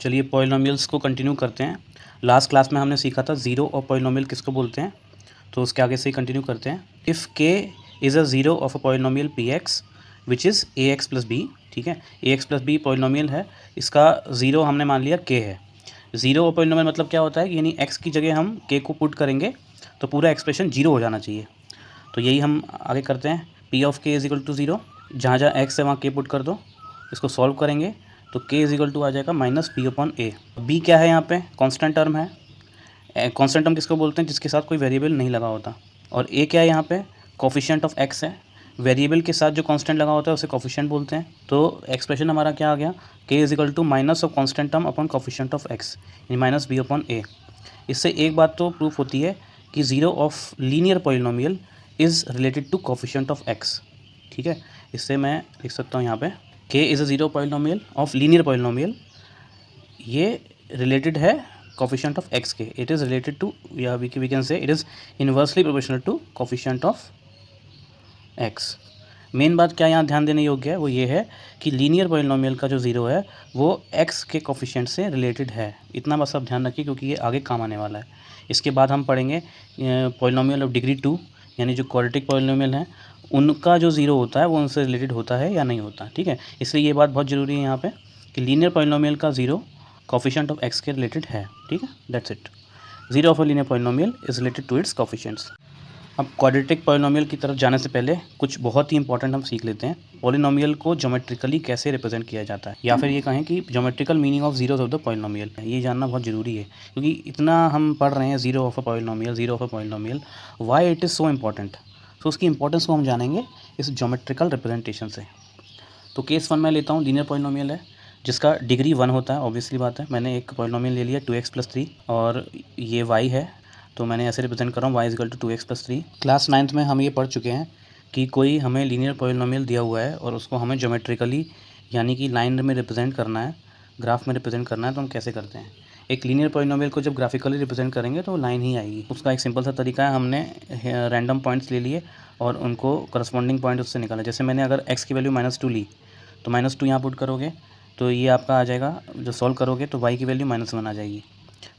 चलिए पॉलिनोमियल्स को कंटिन्यू करते हैं। लास्ट क्लास में हमने सीखा था ज़ीरो और पॉलिनोमियल किसको बोलते हैं, तो उसके आगे से ही कंटिन्यू करते हैं। If k is a zero of a polynomial p x which is a x plus b, ठीक है, a x plus b polynomial है, इसका ज़ीरो हमने मान लिया के है। ज़ीरो और पॉलिनोमियल मतलब क्या होता है कि यानी एक्स की जगह हम के को पुट करेंगे तो पूरा एक्सप्रेशन जीरो हो जाना चाहिए। तो यही हम आगे करते हैं। पी ऑफ के इज इक्वल टू ज़ीरो, जहाँ जहाँ एक्स है वहाँ के पुट कर दो, इसको सॉल्व करेंगे तो के इज इक्वल टू आ जाएगा माइनस बी अपॉन ए। बी क्या है यहाँ पे, कांस्टेंट टर्म है। कांस्टेंट टर्म किसको बोलते हैं, जिसके साथ कोई वेरिएबल नहीं लगा होता। और ए क्या है यहाँ पे, कोफिशिएंट ऑफ एक्स है। वेरिएबल के साथ जो कांस्टेंट लगा होता है उसे कोफिशिएंट बोलते हैं। तो एक्सप्रेशन हमारा क्या आ गया, k is equal to minus of constant term upon coefficient of x यानी माइनस बी अपॉन ए। इससे एक बात तो प्रूफ होती है कि zero of linear polynomial is related to coefficient of x, ठीक है। इससे मैं लिख सकता हूँ यहाँ पे k is a zero polynomial of linear polynomial, ये रिलेटेड है कोफिशिएंट ऑफ एक्स के। इट इज़ रिलेटेड टू, या we can say it is inversely proportional to coefficient of x. Main बात क्या यहाँ ध्यान देने योग्य है वो ये है कि लीनियर पॉलिनोमियल का जो ज़ीरो है वो एक्स के कोफिशिएंट से रिलेटेड है। इतना बस आप ध्यान रखिए क्योंकि ये आगे काम आने वाला है। इसके बाद हम पढ़ेंगे पॉलिनोमियल ऑफ डिग्री 2, यानी जो क्वाड्रेटिक पॉलिनोमियल हैं उनका जो ज़ीरो होता है वो उनसे रिलेटेड होता है या नहीं होता, ठीक है। इसलिए ये बात बहुत ज़रूरी है यहाँ पे कि लीनियर पॉलिनोमियल का ज़ीरो कोफिशिएंट ऑफ एक्स के रिलेटेड है, ठीक है। That's it. Zero of a linear polynomial is related to its coefficients. अब क्वाड्रेटिक पॉलिनोमियल की तरफ जाने से पहले कुछ बहुत ही इंपॉर्टेंट हम सीख लेते हैं। पॉलिनोमियल को ज्योमेट्रिकली कैसे रिप्रेजेंट किया जाता है, या फिर ये कहें कि geometrical meaning of zeros of the polynomial, ये जानना बहुत ज़रूरी है क्योंकि इतना हम पढ़ रहे हैं zero of a polynomial, zero of a polynomial, why it is so important. तो उसकी इंपॉर्टेंस को हम जानेंगे इस ज्योमेट्रिकल रिप्रेजेंटेशन से। तो केस वन मैं लेता हूँ, लीनियर पॉलिनोमियल है जिसका डिग्री 1 होता है। ऑब्वियसली बात है, मैंने एक पॉलिनोमियल ले लिया 2x प्लस 3 और ये y है, तो मैंने ऐसे रिप्रेजेंट कर रहा हूँ y is equal to 2x plus 3। Class 9th में हम ये पढ़ चुके हैं कि कोई हमें लीनियर पॉलिनोमियल दिया हुआ है और उसको हमें ज्योमेट्रिकली यानी कि लाइन में रिप्रेजेंट करना है, ग्राफ में रिप्रेजेंट करना है, तो हम कैसे करते हैं। एक लीनियर पॉलिनोमियल को जब ग्राफिकली रिप्रेजेंट करेंगे तो लाइन ही आएगी। उसका एक सिंपल सा तरीका है, हमने रैंडम पॉइंट्स ले लिए और उनको करस्पॉन्डिंग पॉइंट उससे निकाला। जैसे मैंने अगर x की वैल्यू -2 ली तो -2 यहाँ पुट करोगे तो ये आपका आ जाएगा, जो सॉल्व करोगे तो y की वैल्यू -1 आ जाएगी।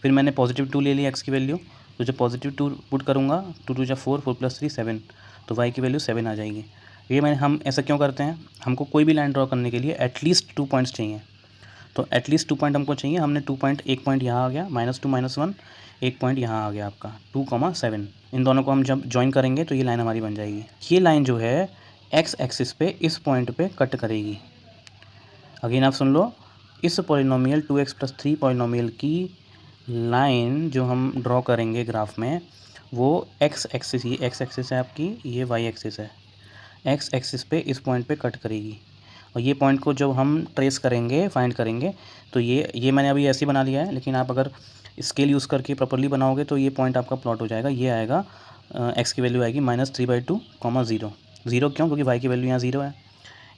फिर मैंने +2 ले ली x की वैल्यू, तो जब +2 पुट करूँगा 2 2 जा 4, 4 + 3 7, तो y की वैल्यू 7 आ जाएगी। हम ऐसा क्यों करते हैं, हमको कोई भी लाइन ड्रॉ करने के लिए एटलीस्ट 2 पॉइंट्स चाहिए। तो एटलीस्ट 2 पॉइंट हमको चाहिए। हमने 2 पॉइंट, एक पॉइंट यहाँ आ गया -2 -1, एक पॉइंट यहाँ आ गया आपका 2,7। इन दोनों को हम जब ज्वाइन करेंगे तो ये लाइन हमारी बन जाएगी। ये लाइन जो है एक्स एक्सिस पे इस पॉइंट पे कट करेगी। अगेन आप सुन लो, इस पॉलिनोमियल 2x प्लस 3 पॉलिनोमियल की लाइन जो हम ड्रॉ करेंगे ग्राफ में वो एक्स एक्सिस, ये एक्स एक्सिस है आपकी, ये वाई एक्सिस है, एक्स एक्सिस पे इस पॉइंट पे कट करेगी। और ये पॉइंट को जब हम ट्रेस करेंगे, फाइंड करेंगे, तो ये मैंने अभी ऐसे ही बना लिया है, लेकिन आप अगर स्केल यूज़ करके प्रॉपर्ली बनाओगे तो ये पॉइंट आपका प्लॉट हो जाएगा। ये आएगा एक्स की वैल्यू आएगी -3/2, 0। ज़ीरो क्यों, क्योंकि वाई की वैल्यू यहाँ ज़ीरो है।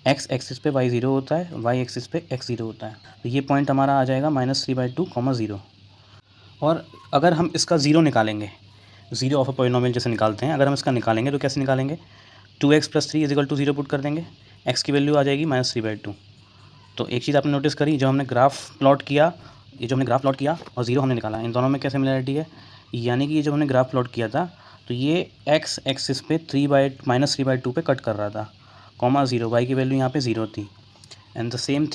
एक्स एक्सिस पे वाई ज़ीरो होता है, वाई एक्सिस पे एक्स ज़ीरो होता है, तो ये पॉइंट हमारा आ जाएगा -3/2, 0। और अगर हम इसका ज़ीरो निकालेंगे, ज़ीरो ऑफ अ पॉलिनोमियल जैसे निकालते हैं, अगर हम इसका निकालेंगे तो कैसे निकालेंगे, 2x plus 3 is equal to 0 put कर देंगे, x की वैल्यू आ जाएगी -3/2। तो एक चीज़ आपने नोटिस करी, जो हमने ग्राफ प्लॉट किया, ये जो हमने ग्राफ प्लॉट किया और ज़ीरो हमने निकाला, इन दोनों में क्या सिमिलरिटी है, यानी कि ये जब हमने ग्राफ प्लॉट किया था तो ये x एक्सिस पे -3/2 पे कट कर रहा था, -0, y की वैल्यू यहाँ पे 0 थी। एंड द सेम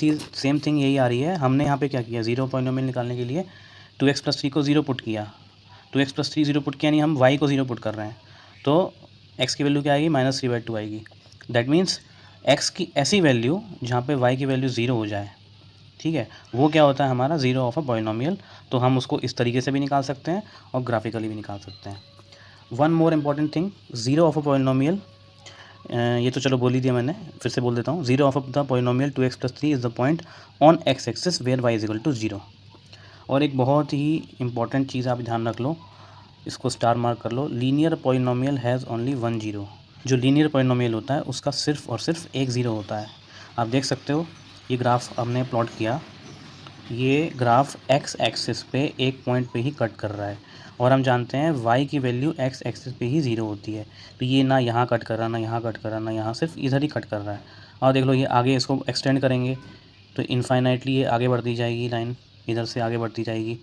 थिंग यही आ रही है। हमने यहाँ पे क्या किया, ज़ीरो पॉलिनोमियल निकालने के लिए 2x प्लस 3 को 0 पुट किया, 2x प्लस 3 0 पुट किया, यानी हम y को 0 पुट कर रहे हैं, तो x की वैल्यू क्या आएगी, -3/2 आएगी। दैट मीन्स x की ऐसी वैल्यू जहाँ पे y की वैल्यू 0 हो जाए, ठीक है, वो क्या होता है हमारा ज़ीरो ऑफ अ पॉलिनोमियल। तो हम उसको इस तरीके से भी निकाल सकते हैं और ग्राफिकली भी निकाल सकते हैं। One more important thing, zero of a polynomial, ये तो चलो बोल ही दिया मैंने, फिर से बोल देता हूँ। Zero of the polynomial 2x plus 3 is the point on x axis where y is equal to 0। और एक बहुत ही इंपॉर्टेंट चीज़ आप ध्यान रख लो, इसको स्टार मार्क कर लो, लीनियर पॉलिनोमियल हैज़ ओनली 1 0। जो लीनियर पॉलिनोमियल होता है उसका सिर्फ और सिर्फ एक ज़ीरो होता है। आप देख सकते हो, ये ग्राफ हमने प्लॉट किया, ये ग्राफ x एक्सिस पे एक पॉइंट पे ही कट कर रहा है और हम जानते हैं y की वैल्यू x एक्सिस पे ही 0 होती है। तो ये ना यहाँ कट कर रहा, ना यहाँ कट कर रहा, ना यहाँ, सिर्फ इधर ही कट कर रहा है। और देख लो, ये आगे इसको एक्सटेंड करेंगे तो इनफाइनाइटली ये आगे बढ़ती जाएगी लाइन, इधर से आगे बढ़ती जाएगी,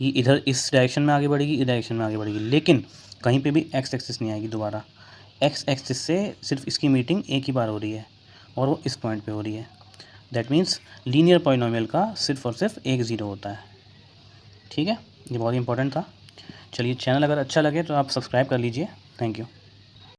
ये इधर इस डायरेक्शन में आगे बढ़ेगी, इस डायरेक्शन में आगे बढ़ेगी, लेकिन कहीं पे भी एक्स एक्सिस नहीं आएगी दोबारा। एक्स एक्सिस से सिर्फ इसकी मीटिंग एक ही बार हो रही है और वो इस पॉइंट पे हो रही है। दैट मीन्स लीनियर पॉलिनोमियल का सिर्फ और सिर्फ एक ज़ीरो होता है। ठीक है, ये बहुत इंपॉर्टेंट था। चलिए, चैनल अगर अच्छा लगे तो आप सब्सक्राइब कर लीजिए। Thank you.